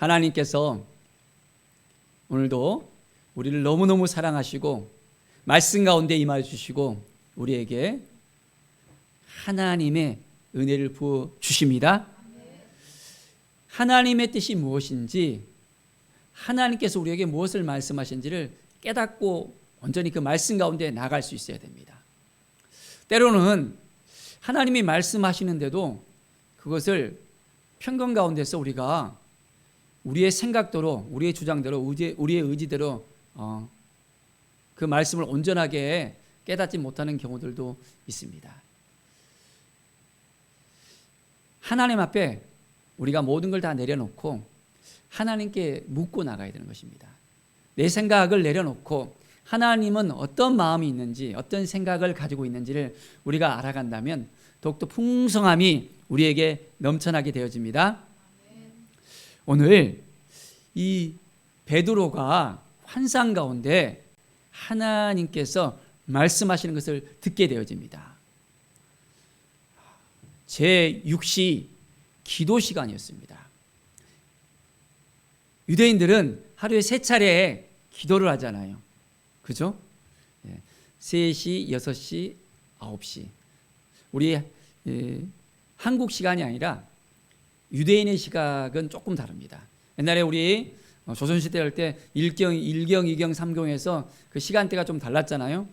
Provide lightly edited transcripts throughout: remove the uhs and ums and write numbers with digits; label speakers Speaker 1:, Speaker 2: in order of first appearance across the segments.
Speaker 1: 하나님께서 오늘도 우리를 너무너무 사랑하시고 말씀 가운데 임하여 주시고 우리에게 하나님의 은혜를 부어 주십니다. 하나님의 뜻이 무엇인지, 하나님께서 우리에게 무엇을 말씀하신지를 깨닫고 온전히 그 말씀 가운데 나갈 수 있어야 됩니다. 때로는 하나님이 말씀하시는데도 그것을 편견 가운데서 우리가 우리의 생각대로, 우리의 주장대로, 우리의 의지대로 그 말씀을 온전하게 깨닫지 못하는 경우들도 있습니다. 하나님 앞에 우리가 모든 걸 다 내려놓고 하나님께 묻고 나가야 되는 것입니다. 내 생각을 내려놓고 하나님은 어떤 마음이 있는지, 어떤 생각을 가지고 있는지를 우리가 알아간다면 더욱더 풍성함이 우리에게 넘쳐나게 되어집니다. 오늘 이 베드로가 환상 가운데 하나님께서 말씀하시는 것을 듣게 되어집니다. 제6시 기도 시간이었습니다. 유대인들은 하루에 3차례 기도를 하잖아요. 그죠? 3시, 6시, 9시. 우리 한국 시간이 아니라 유대인의 시각은 조금 다릅니다. 옛날에 우리 조선시대 할 때 1경, 2경, 3경에서 그 시간대가 좀 달랐잖아요.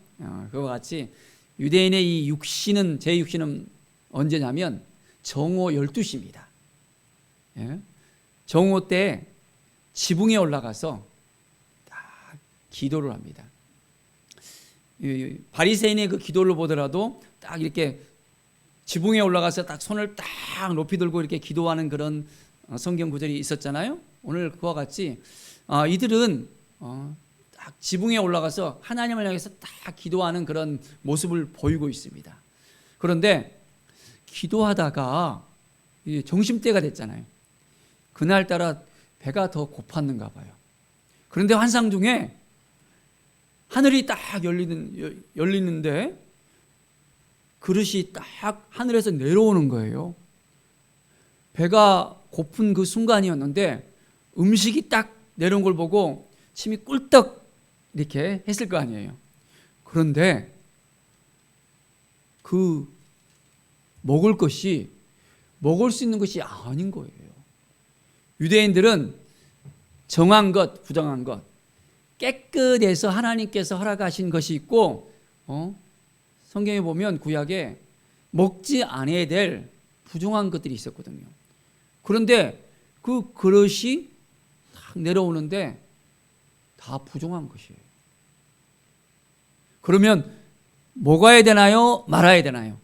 Speaker 1: 그와 같이 유대인의 이 제6시는 언제냐면 정오 12시입니다. 정오 때 지붕에 올라가서 딱 기도를 합니다. 바리새인의 그 기도를 보더라도 딱 이렇게 지붕에 올라가서 딱 손을 딱 높이 들고 이렇게 기도하는 그런 성경 구절이 있었잖아요. 오늘 그와 같이 이들은 딱 지붕에 올라가서 하나님을 향해서 딱 기도하는 그런 모습을 보이고 있습니다. 그런데 기도하다가 점심때가 됐잖아요. 그날따라 배가 더 고팠는가 봐요. 그런데 환상 중에 하늘이 딱 열리는데 그릇이 딱 하늘에서 내려오는 거예요. 배가 고픈 그 순간이었는데 음식이 딱 내려온 걸 보고 침이 꿀떡 이렇게 했을 거 아니에요. 그런데 그 먹을 수 있는 것이 아닌 거예요. 유대인들은 정한 것, 부정한 것, 깨끗해서 하나님께서 허락하신 것이 있고, 성경에 보면 구약에 먹지 않아야 될 부정한 것들이 있었거든요. 그런데 그 그릇이 딱 내려오는데 다 부정한 것이에요. 그러면 먹어야 되나요? 말아야 되나요?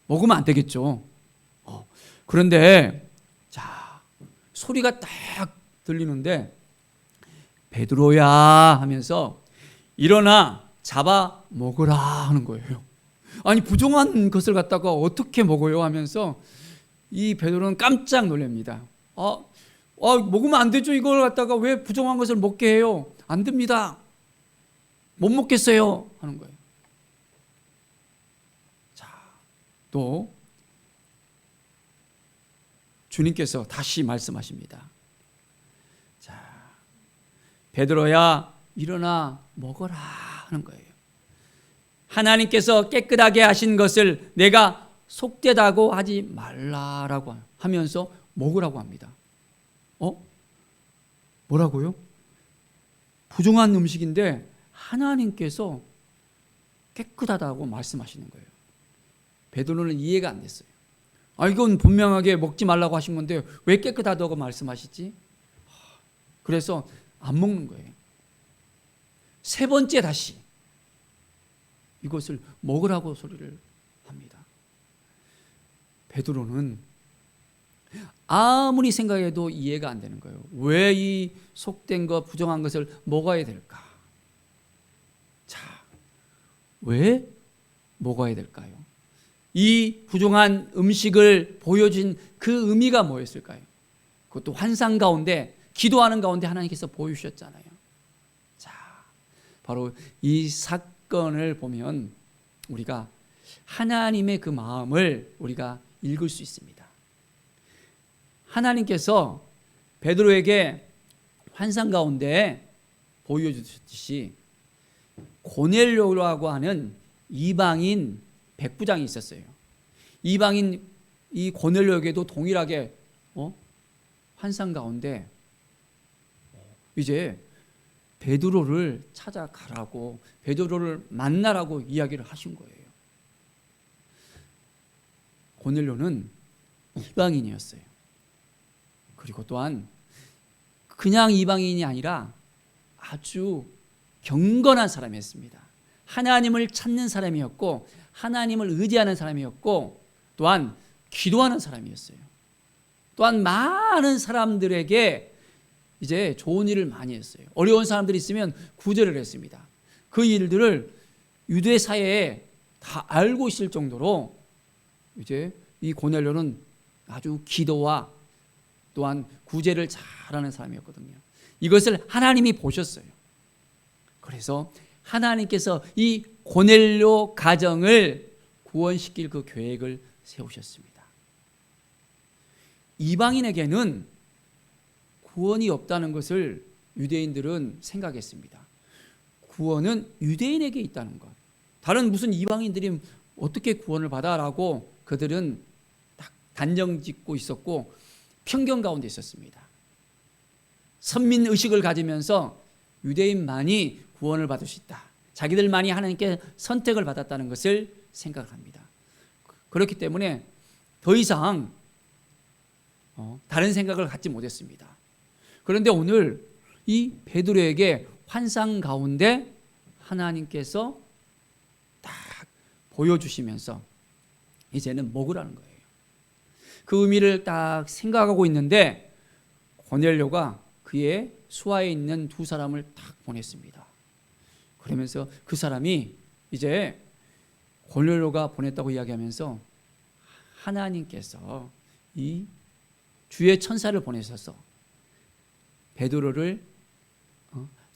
Speaker 1: 먹으면 안 되겠죠. 그런데 자, 소리가 딱 들리는데 베드로야 하면서 일어나 잡아 먹으라 하는 거예요. 아니 부정한 것을 갖다가 어떻게 먹어요 하면서 이 베드로는 깜짝 놀랍니다. 먹으면 안 되죠. 이걸 갖다가 왜 부정한 것을 먹게 해요? 안 됩니다. 못 먹겠어요 하는 거예요. 자, 또 주님께서 다시 말씀하십니다. 자, 베드로야 일어나 먹어라 하는 거예요. 하나님께서 깨끗하게 하신 것을 내가 속되다고 하지 말라라고 하면서 먹으라고 합니다. 뭐라고요? 부정한 음식인데 하나님께서 깨끗하다고 말씀하시는 거예요. 베드로는 이해가 안 됐어요. 이건 분명하게 먹지 말라고 하신 건데 왜 깨끗하다고 말씀하시지? 그래서 안 먹는 거예요. 3번째 다시 이것을 먹으라고 소리를 합니다. 베드로는 아무리 생각해도 이해가 안 되는 거예요. 왜 이 속된 것, 부정한 것을 먹어야 될까? 자, 왜 먹어야 될까요? 이 부정한 음식을 보여준 그 의미가 뭐였을까요? 그것도 환상 가운데, 기도하는 가운데 하나님께서 보여주셨잖아요. 자, 바로 이 사건을 보면 우리가 하나님의 그 마음을 우리가 읽을 수 있습니다. 하나님께서 베드로에게 환상 가운데 보여주듯이 고넬료라고 하는 이방인 백부장이 있었어요. 이방인 이 고넬료에게도 동일하게 환상 가운데 이제 베드로를 찾아가라고, 베드로를 만나라고 이야기를 하신 거예요. 고넬료는 이방인이었어요. 그리고 또한 그냥 이방인이 아니라 아주 경건한 사람이었습니다. 하나님을 찾는 사람이었고, 하나님을 의지하는 사람이었고, 또한 기도하는 사람이었어요. 또한 많은 사람들에게 이제 좋은 일을 많이 했어요. 어려운 사람들이 있으면 구제를 했습니다. 그 일들을 유대 사회에 다 알고 있을 정도로 이제 이 고넬료는 아주 기도와 또한 구제를 잘하는 사람이었거든요. 이것을 하나님이 보셨어요. 그래서 하나님께서 이 고넬료 가정을 구원시킬 그 계획을 세우셨습니다. 이방인에게는 구원이 없다는 것을 유대인들은 생각했습니다. 구원은 유대인에게 있다는 것. 다른 무슨 이방인들이 어떻게 구원을 받아라고 그들은 딱 단정짓고 있었고 편견 가운데 있었습니다. 선민의식을 가지면서 유대인만이 구원을 받을 수 있다. 자기들만이 하나님께 선택을 받았다는 것을 생각합니다. 그렇기 때문에 더 이상 다른 생각을 갖지 못했습니다. 그런데 오늘 이 베드로에게 환상 가운데 하나님께서 딱 보여주시면서 이제는 먹으라는 거예요. 그 의미를 딱 생각하고 있는데 고넬료가 그의 수하에 있는 두 사람을 딱 보냈습니다. 그러면서 그 사람이 이제 고넬료가 보냈다고 이야기하면서 하나님께서 이 주의 천사를 보내셔서 베드로를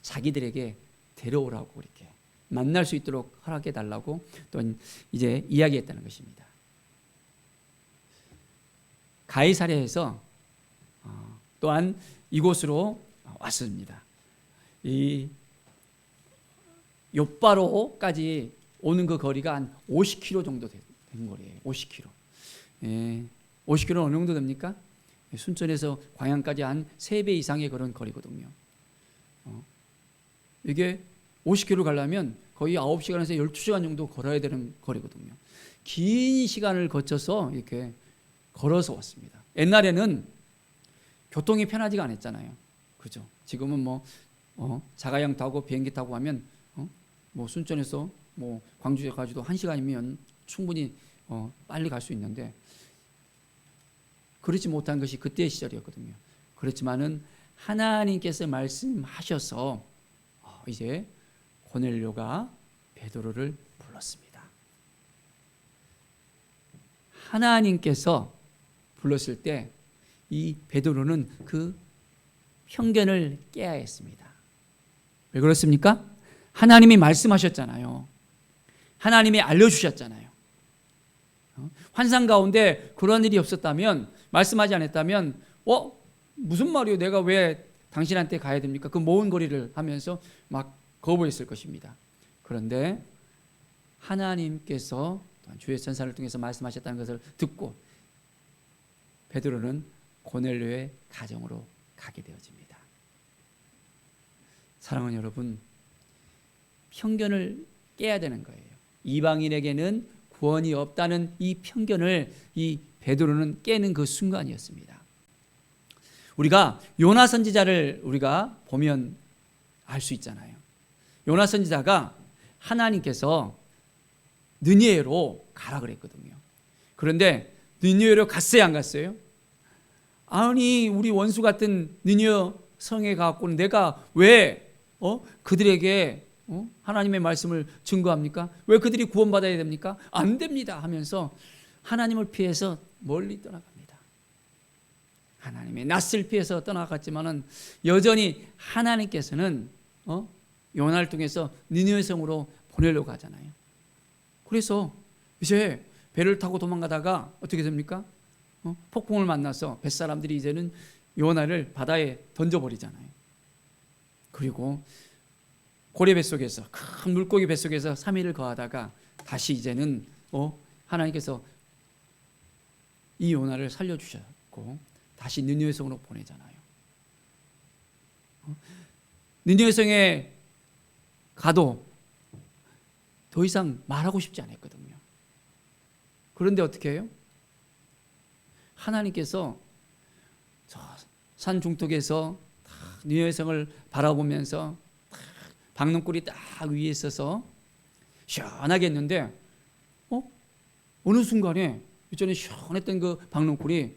Speaker 1: 자기들에게 데려오라고 이렇게 만날 수 있도록 허락해 달라고 또 이제 이야기했다는 것입니다. 가이사랴에서 또한 이곳으로 왔습니다. 이 욥바로까지 오는 그 거리가 한 50km 정도 된 거리예요. 50km. 50km는 어느 정도 됩니까? 순천에서 광양까지 한 3배 이상의 그런 거리거든요. 이게 50km 가려면 거의 9시간에서 12시간 정도 걸어야 되는 거리거든요. 긴 시간을 거쳐서 이렇게 걸어서 왔습니다. 옛날에는 교통이 편하지가 않았잖아요. 그죠? 지금은 자가용 타고 비행기 타고 하면 순천에서 광주에 가지도 1시간이면 충분히 빨리 갈 수 있는데 그렇지 못한 것이 그때의 시절이었거든요. 그렇지만은 하나님께서 말씀하셔서 이제 고넬료가 베드로를 불렀습니다. 하나님께서 불렀을 때 이 베드로는 그 편견을 깨야 했습니다. 왜 그렇습니까? 하나님이 말씀하셨잖아요. 하나님이 알려주셨잖아요. 환상 가운데 그런 일이 없었다면, 말씀하지 않았다면 무슨 말이요? 내가 왜 당신한테 가야 됩니까? 그 먼 거리를 하면서 막 거부했을 것입니다. 그런데 하나님께서 주의 천사를 통해서 말씀하셨다는 것을 듣고 베드로는 고넬료의 가정으로 가게 되어집니다. 사랑하는 여러분, 편견을 깨야 되는 거예요. 이방인에게는 구원이 없다는 이 편견을 이 베드로는 깨는 그 순간이었습니다. 우리가 요나 선지자를 우리가 보면 알 수 있잖아요. 요나 선지자가 하나님께서 느니웨로 가라 그랬거든요. 그런데 느니웨로 갔어요, 안 갔어요? 아니, 우리 원수 같은 느니웨 성에 가갖고는 내가 왜 그들에게 하나님의 말씀을 증거합니까? 왜 그들이 구원받아야 됩니까? 안 됩니다 하면서 하나님을 피해서 멀리 떠나갑니다. 하나님의 낯을 피해서 떠나갔지만은 여전히 하나님께서는 요나를 통해서 니느웨 성으로 보내려고 하잖아요. 그래서 이제 배를 타고 도망가다가 어떻게 됩니까? 폭풍을 만나서 뱃사람들이 이제는 요나를 바다에 던져버리잖아요. 그리고 고래 뱃속에서, 큰 물고기 뱃속에서 3일을 거하다가 다시 이제는 하나님께서 이 요나를 살려주셨고 다시 느니웨 성으로 보내잖아요. 느니웨 성에 가도 더 이상 말하고 싶지 않았거든요. 그런데 어떻게 해요? 하나님께서 저 산 중턱에서 느니웨 성을 바라보면서 박농굴이 딱 위에 있어서 시원하게 했는데 어느 순간에 이전에 시원했던 그 박농굴이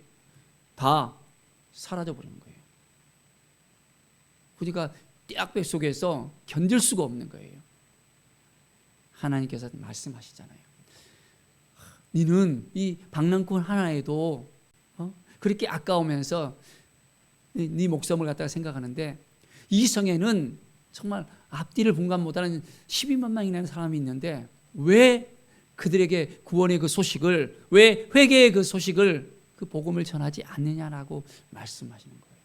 Speaker 1: 다 사라져 버리는 거예요. 그러니까 떼약볕 속에서 견딜 수가 없는 거예요. 하나님께서 말씀하시잖아요. 너는 이 박농굴 하나에도 그렇게 아까우면서 네 목숨을 갖다가 생각하는데 이 성에는 정말 앞뒤를 분간 못하는 12만 명이라는 사람이 있는데 왜 그들에게 구원의 그 소식을, 왜 회개의 그 소식을, 그 복음을 전하지 않느냐라고 말씀하시는 거예요.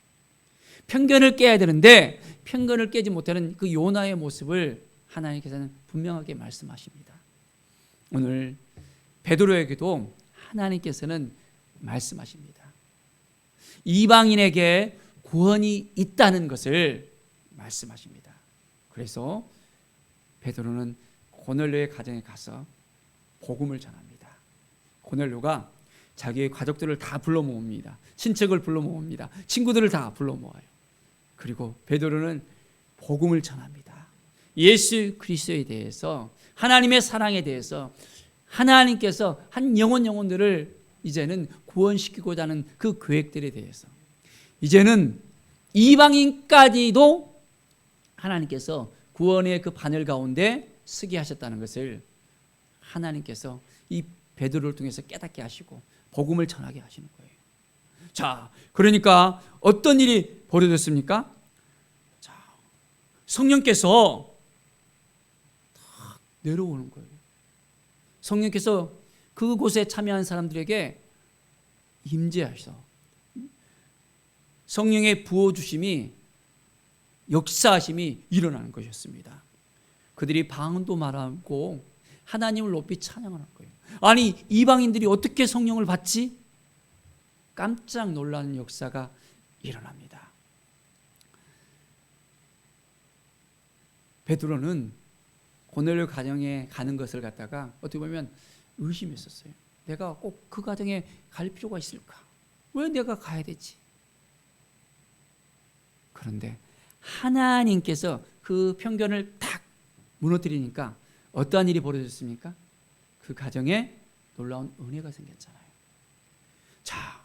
Speaker 1: 편견을 깨야 되는데 편견을 깨지 못하는 그 요나의 모습을 하나님께서는 분명하게 말씀하십니다. 오늘 베드로에게도 하나님께서는 말씀하십니다. 이방인에게 구원이 있다는 것을 말씀하십니다. 그래서 베드로는 고넬료의 가정에 가서 복음을 전합니다. 고넬료가 자기의 가족들을 다 불러 모읍니다. 친척을 불러 모읍니다. 친구들을 다 불러 모아요. 그리고 베드로는 복음을 전합니다. 예수 그리스도에 대해서, 하나님의 사랑에 대해서, 하나님께서 한 영혼들을 이제는 구원시키고자 하는 그 계획들에 대해서, 이제는 이방인까지도 하나님께서 구원의 그 바늘 가운데 쓰게 하셨다는 것을 하나님께서 이 베드로를 통해서 깨닫게 하시고 복음을 전하게 하시는 거예요. 자, 그러니까 어떤 일이 벌어졌습니까? 자, 성령께서 딱 내려오는 거예요. 성령께서 그곳에 참여한 사람들에게 임재하셔서 성령의 부어주심이, 역사하심이 일어나는 것이었습니다. 그들이 방언도 말하고 하나님을 높이 찬양하는 거예요. 아니, 이방인들이 어떻게 성령을 받지? 깜짝 놀라는 역사가 일어납니다. 베드로는 고넬료 가정에 가는 것을 갖다가 어떻게 보면 의심했었어요. 내가 꼭 그 가정에 갈 필요가 있을까? 왜 내가 가야 되지? 그런데 하나님께서 그 편견을 탁 무너뜨리니까 어떠한 일이 벌어졌습니까? 그 가정에 놀라운 은혜가 생겼잖아요. 자,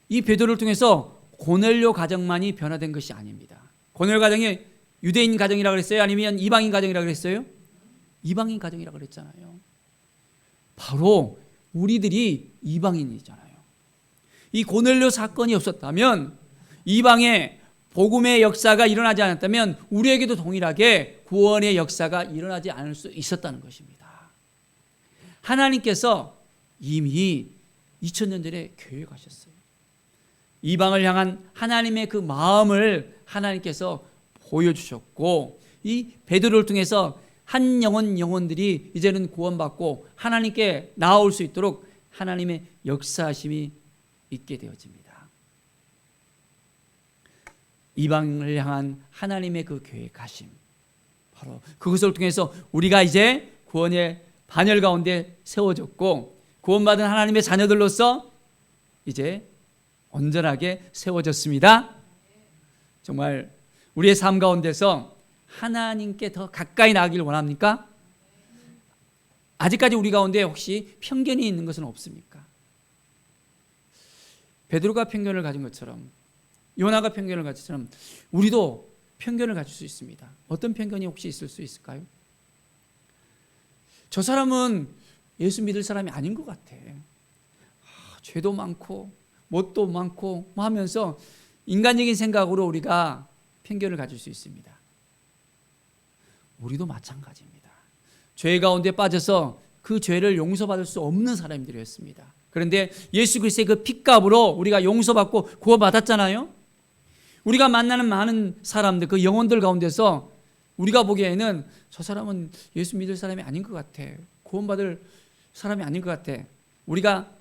Speaker 1: 이 베드로를 통해서 고넬료 가정만이 변화된 것이 아닙니다. 고넬료 가정이 유대인 가정이라고 그랬어요? 아니면 이방인 가정이라고 그랬어요? 이방인 가정이라고 그랬잖아요. 바로 우리들이 이방인이잖아요. 이 고넬료 사건이 없었다면, 이방의 복음의 역사가 일어나지 않았다면 우리에게도 동일하게 구원의 역사가 일어나지 않을 수 있었다는 것입니다. 하나님께서 이미 2000년 전에 계획하셨어요. 이방을 향한 하나님의 그 마음을 하나님께서 보여주셨고, 이 베드로를 통해서 한 영혼들이 이제는 구원받고 하나님께 나아올 수 있도록 하나님의 역사하심이 있게 되어집니다. 이방을 향한 하나님의 그 계획하심, 바로 그것을 통해서 우리가 이제 구원의 반열 가운데 세워졌고 구원받은 하나님의 자녀들로서 이제 온전하게 세워졌습니다. 정말 우리의 삶 가운데서 하나님께 더 가까이 나가길 원합니까? 아직까지 우리 가운데 혹시 편견이 있는 것은 없습니까? 베드로가 편견을 가진 것처럼, 요나가 편견을 가진 것처럼 우리도 편견을 가질 수 있습니다. 어떤 편견이 혹시 있을 수 있을까요? 저 사람은 예수 믿을 사람이 아닌 것 같아. 죄도 많고 못도 많고 하면서 인간적인 생각으로 우리가 편견을 가질 수 있습니다. 우리도 마찬가지입니다. 죄 가운데 빠져서 그 죄를 용서받을 수 없는 사람들이었습니다. 그런데 예수 그리스도의 그 핏값으로 우리가 용서받고 구원받았잖아요. 우리가 만나는 많은 사람들, 그 영혼들 가운데서 우리가 보기에는 저 사람은 예수 믿을 사람이 아닌 것 같아, 구원받을 사람이 아닌 것 같아. 우리가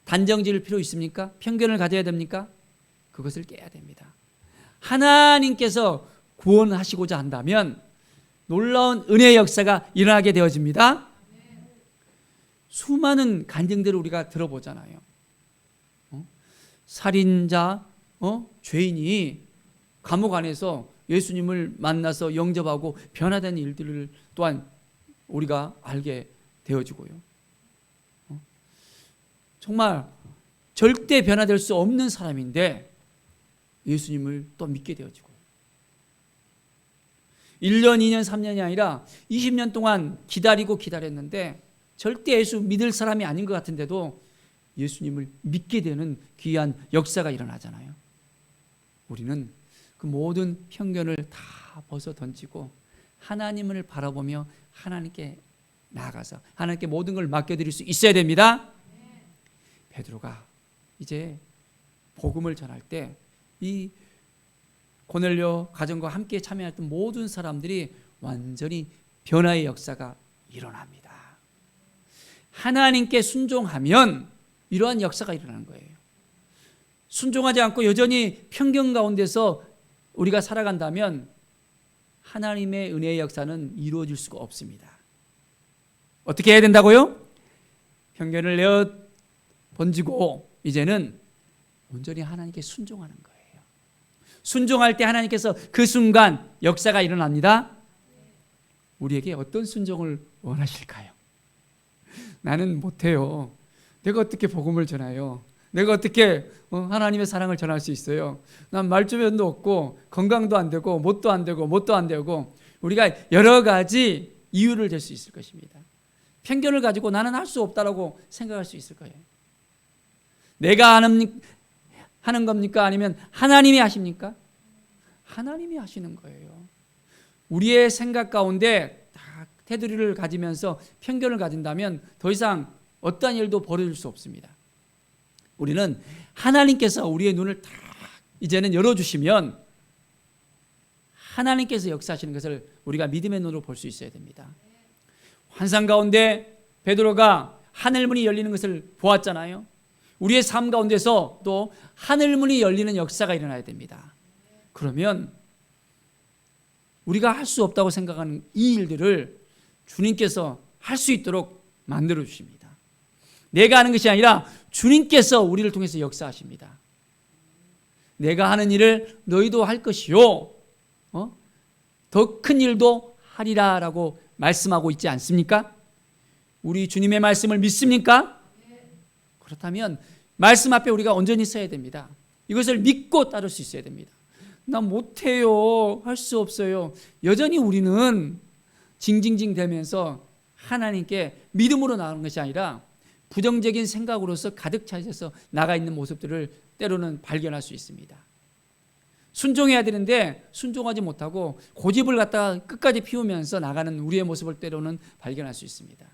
Speaker 1: 단정 지을 필요 있습니까? 편견을 가져야 됩니까? 그것을 깨야 됩니다. 하나님께서 구원하시고자 한다면 놀라운 은혜의 역사가 일어나게 되어집니다. 수많은 간증들을 우리가 들어보잖아요. 살인자, 죄인이 감옥 안에서 예수님을 만나서 영접하고 변화된 일들을 또한 우리가 알게 되어지고요. 정말 절대 변화될 수 없는 사람인데 예수님을 또 믿게 되어지고요. 1년, 2년, 3년이 아니라 20년 동안 기다렸는데 절대 예수 믿을 사람이 아닌 것 같은데도 예수님을 믿게 되는 귀한 역사가 일어나잖아요. 우리는 그 모든 편견을 다 벗어 던지고 하나님을 바라보며 하나님께 나아가서 하나님께 모든 걸 맡겨드릴 수 있어야 됩니다. 베드로가 이제 복음을 전할 때 이 고넬료 가정과 함께 참여했던 모든 사람들이 완전히 변화의 역사가 일어납니다. 하나님께 순종하면 이러한 역사가 일어나는 거예요. 순종하지 않고 여전히 편견 가운데서 우리가 살아간다면 하나님의 은혜의 역사는 이루어질 수가 없습니다. 어떻게 해야 된다고요? 편견을 내어 번지고 이제는 온전히 하나님께 순종하는 거예요. 순종할 때 하나님께서 그 순간 역사가 일어납니다. 우리에게 어떤 순종을 원하실까요? 나는 못해요. 내가 어떻게 복음을 전해요? 내가 어떻게 하나님의 사랑을 전할 수 있어요? 난 말주변도 없고 건강도 안 되고 뭣도 안 되고 우리가 여러 가지 이유를 댈 수 있을 것입니다. 편견을 가지고 나는 할 수 없다라고 생각할 수 있을 거예요. 내가 하는 겁니까? 아니면 하나님이 하십니까? 하나님이 하시는 거예요. 우리의 생각 가운데 다 테두리를 가지면서 편견을 가진다면 더 이상 어떠한 일도 벌어질 수 없습니다. 우리는 하나님께서 우리의 눈을 다 이제는 열어주시면 하나님께서 역사하시는 것을 우리가 믿음의 눈으로 볼 수 있어야 됩니다. 환상 가운데 베드로가 하늘문이 열리는 것을 보았잖아요. 우리의 삶 가운데서 또 하늘문이 열리는 역사가 일어나야 됩니다. 그러면 우리가 할 수 없다고 생각하는 이 일들을 주님께서 할 수 있도록 만들어 주십니다. 내가 하는 것이 아니라 주님께서 우리를 통해서 역사하십니다. 내가 하는 일을 너희도 할 것이요 더 큰 일도 하리라라고 말씀하고 있지 않습니까? 우리 주님의 말씀을 믿습니까? 그렇다면 말씀 앞에 우리가 온전히 서야 됩니다. 이것을 믿고 따를 수 있어야 됩니다. 나 못해요. 할 수 없어요. 여전히 우리는 징징징 대면서 하나님께 믿음으로 나가는 것이 아니라 부정적인 생각으로서 가득 차셔서 나가 있는 모습들을 때로는 발견할 수 있습니다. 순종해야 되는데 순종하지 못하고 고집을 갖다가 끝까지 피우면서 나가는 우리의 모습을 때로는 발견할 수 있습니다.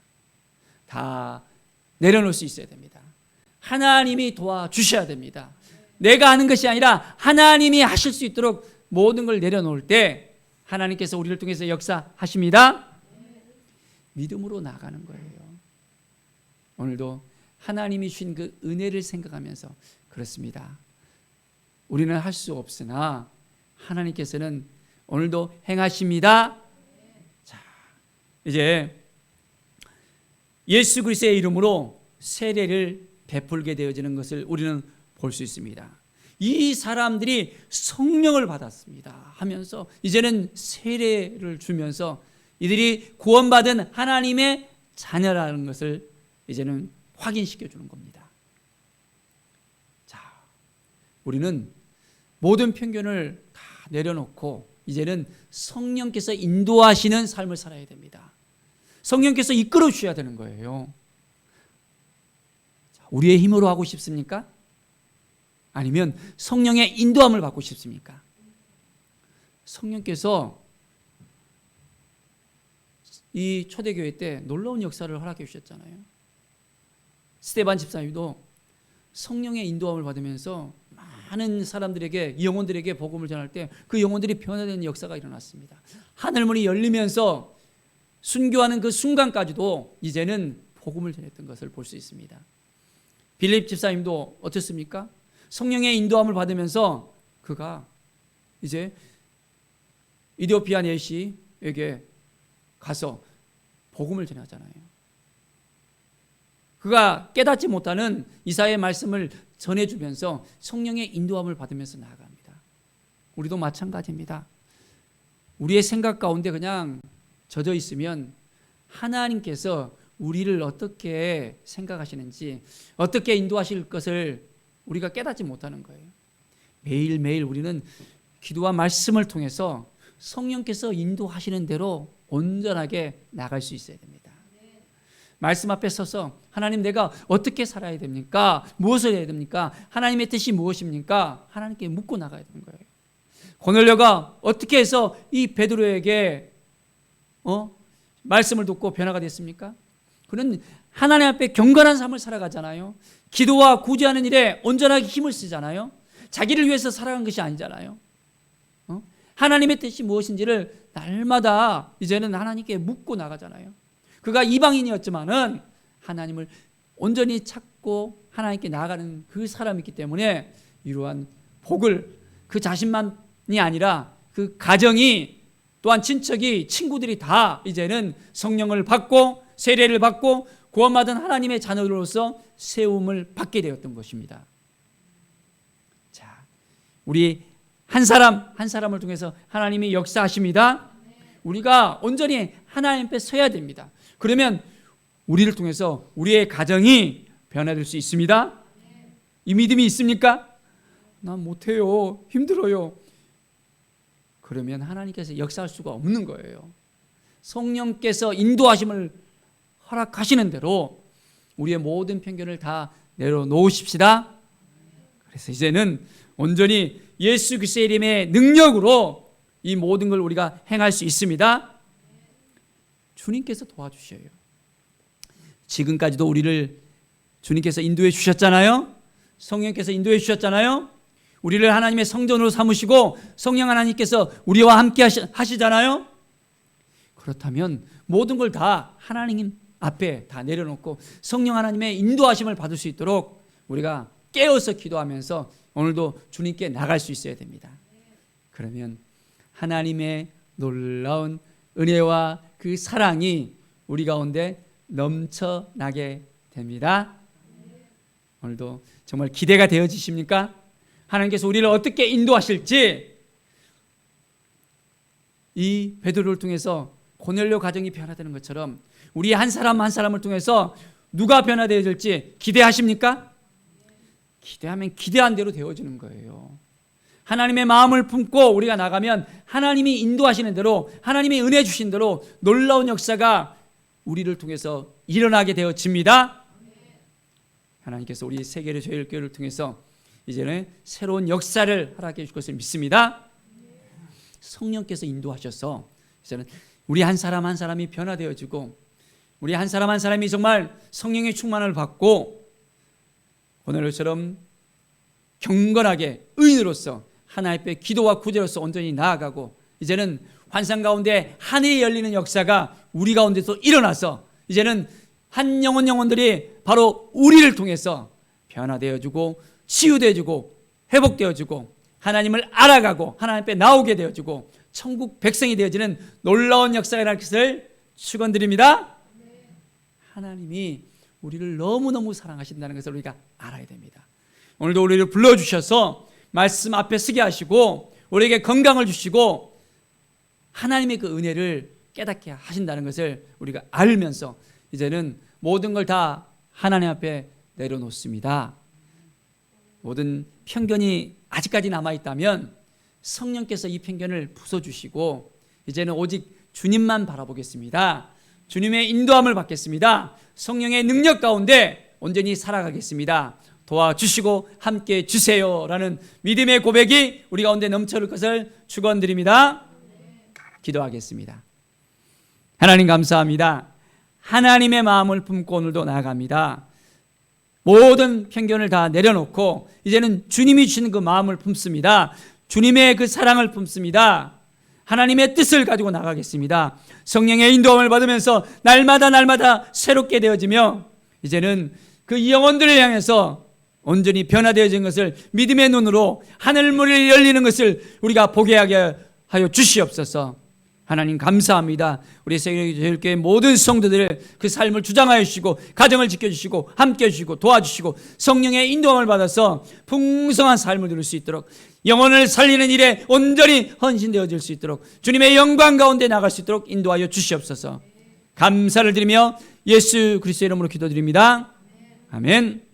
Speaker 1: 다 내려놓을 수 있어야 됩니다. 하나님이 도와주셔야 됩니다. 내가 하는 것이 아니라 하나님이 하실 수 있도록 모든 걸 내려놓을 때 하나님께서 우리를 통해서 역사하십니다. 믿음으로 나가는 거예요. 오늘도 하나님이 주신 그 은혜를 생각하면서 그렇습니다. 우리는 할 수 없으나 하나님께서는 오늘도 행하십니다. 자, 이제 예수 그리스도의 이름으로 세례를 베풀게 되어지는 것을 우리는 볼 수 있습니다. 이 사람들이 성령을 받았습니다 하면서 이제는 세례를 주면서 이들이 구원받은 하나님의 자녀라는 것을 이제는 확인시켜 주는 겁니다. 자, 우리는 모든 편견을 다 내려놓고 이제는 성령께서 인도하시는 삶을 살아야 됩니다. 성령께서 이끌어 주셔야 되는 거예요. 자, 우리의 힘으로 하고 싶습니까? 아니면 성령의 인도함을 받고 싶습니까? 성령께서 이 초대교회 때 놀라운 역사를 허락해 주셨잖아요. 스데반 집사님도 성령의 인도함을 받으면서 많은 사람들에게, 영혼들에게 복음을 전할 때 그 영혼들이 변화되는 역사가 일어났습니다. 하늘문이 열리면서 순교하는 그 순간까지도 이제는 복음을 전했던 것을 볼 수 있습니다. 빌립 집사님도 어떻습니까? 성령의 인도함을 받으면서 그가 이제 이디오피아 내시에게 가서 복음을 전하잖아요. 그가 깨닫지 못하는 이사야의 말씀을 전해주면서 성령의 인도함을 받으면서 나아갑니다. 우리도 마찬가지입니다. 우리의 생각 가운데 그냥 젖어 있으면 하나님께서 우리를 어떻게 생각하시는지, 어떻게 인도하실 것을 우리가 깨닫지 못하는 거예요. 매일매일 우리는 기도와 말씀을 통해서 성령께서 인도하시는 대로 온전하게 나갈 수 있어야 됩니다. 말씀 앞에 서서 하나님, 내가 어떻게 살아야 됩니까? 무엇을 해야 됩니까? 하나님의 뜻이 무엇입니까? 하나님께 묻고 나가야 되는 거예요. 고넬료가 어떻게 해서 이 베드로에게 말씀을 듣고 변화가 됐습니까? 그는 하나님 앞에 경건한 삶을 살아가잖아요. 기도와 구제하는 일에 온전하게 힘을 쓰잖아요. 자기를 위해서 살아간 것이 아니잖아요. 하나님의 뜻이 무엇인지를 날마다 이제는 하나님께 묻고 나가잖아요. 그가 이방인이었지만은 하나님을 온전히 찾고 하나님께 나아가는 그 사람이기 때문에 이러한 복을 그 자신만이 아니라 그 가정이, 또한 친척이, 친구들이 다 이제는 성령을 받고 세례를 받고 구원받은 하나님의 자녀로서 세움을 받게 되었던 것입니다. 자, 우리 한 사람 한 사람을 통해서 하나님이 역사하십니다. 우리가 온전히 하나님 앞에 서야 됩니다. 그러면 우리를 통해서 우리의 가정이 변화될 수 있습니다. 이 믿음이 있습니까? 난 못해요, 힘들어요. 그러면 하나님께서 역사할 수가 없는 거예요. 성령께서 인도하심을 허락하시는 대로 우리의 모든 편견을 다 내려놓으십시다. 그래서 이제는 온전히 예수 그리스도의 이름의 능력으로 이 모든 걸 우리가 행할 수 있습니다. 주님께서 도와주셔요. 지금까지도 우리를 주님께서 인도해 주셨잖아요. 성령께서 인도해 주셨잖아요. 우리를 하나님의 성전으로 삼으시고 성령 하나님께서 우리와 함께 하시잖아요. 그렇다면 모든 걸 다 하나님 앞에 다 내려놓고 성령 하나님의 인도하심을 받을 수 있도록 우리가 깨어서 기도하면서 오늘도 주님께 나갈 수 있어야 됩니다. 그러면 하나님의 놀라운 은혜와 그 사랑이 우리 가운데 넘쳐나게 됩니다. 오늘도 정말 기대가 되어지십니까? 하나님께서 우리를 어떻게 인도하실지, 이 베드로를 통해서 고넬료 가정이 변화되는 것처럼 우리 한 사람 한 사람을 통해서 누가 변화되어질지 기대하십니까? 기대하면 기대한 대로 되어지는 거예요. 하나님의 마음을 품고 우리가 나가면 하나님이 인도하시는 대로, 하나님이 은혜 주신 대로 놀라운 역사가 우리를 통해서 일어나게 되어집니다. 하나님께서 우리 세계의 교회를 통해서 이제는 새로운 역사를 허락해 줄 것을 믿습니다. 성령께서 인도하셔서 이제는 우리 한 사람 한 사람이 변화되어지고 우리 한 사람 한 사람이 정말 성령의 충만을 받고 오늘처럼 경건하게 의인으로서 하나님 앞에 기도와 구제로서 온전히 나아가고 이제는 환상 가운데 하늘이 열리는 역사가 우리 가운데서 일어나서 이제는 한 영혼들이 바로 우리를 통해서 변화되어지고 치유되어지고 회복되어지고 하나님을 알아가고 하나님 앞에 나오게 되어지고 천국 백성이 되어지는 놀라운 역사가 일어날 것을 축원드립니다. 하나님이 우리를 너무너무 사랑하신다는 것을 우리가 알아야 됩니다. 오늘도 우리를 불러주셔서 말씀 앞에 서게 하시고 우리에게 건강을 주시고 하나님의 그 은혜를 깨닫게 하신다는 것을 우리가 알면서 이제는 모든 걸 다 하나님 앞에 내려놓습니다. 모든 편견이 아직까지 남아있다면 성령께서 이 편견을 부숴주시고 이제는 오직 주님만 바라보겠습니다. 주님의 인도함을 받겠습니다. 성령의 능력 가운데 온전히 살아가겠습니다. 도와주시고 함께 주세요 라는 믿음의 고백이 우리 가운데 넘쳐올 것을 축원드립니다. 기도하겠습니다. 하나님 감사합니다. 하나님의 마음을 품고 오늘도 나아갑니다. 모든 편견을 다 내려놓고 이제는 주님이 주시는 그 마음을 품습니다. 주님의 그 사랑을 품습니다. 하나님의 뜻을 가지고 나가겠습니다. 성령의 인도함을 받으면서 날마다 새롭게 되어지며 이제는 그 영혼들을 향해서 온전히 변화되어진 것을 믿음의 눈으로 하늘문이 열리는 것을 우리가 보게 하게 하여 주시옵소서. 하나님 감사합니다. 우리 세계교회 모든 성도들의 그 삶을 주장하여 주시고 가정을 지켜주시고 함께해 주시고 도와주시고 성령의 인도함을 받아서 풍성한 삶을 누릴 수 있도록 영혼을 살리는 일에 온전히 헌신되어질 수 있도록 주님의 영광 가운데 나갈 수 있도록 인도하여 주시옵소서. 감사를 드리며 예수 그리스도의 이름으로 기도드립니다. 아멘.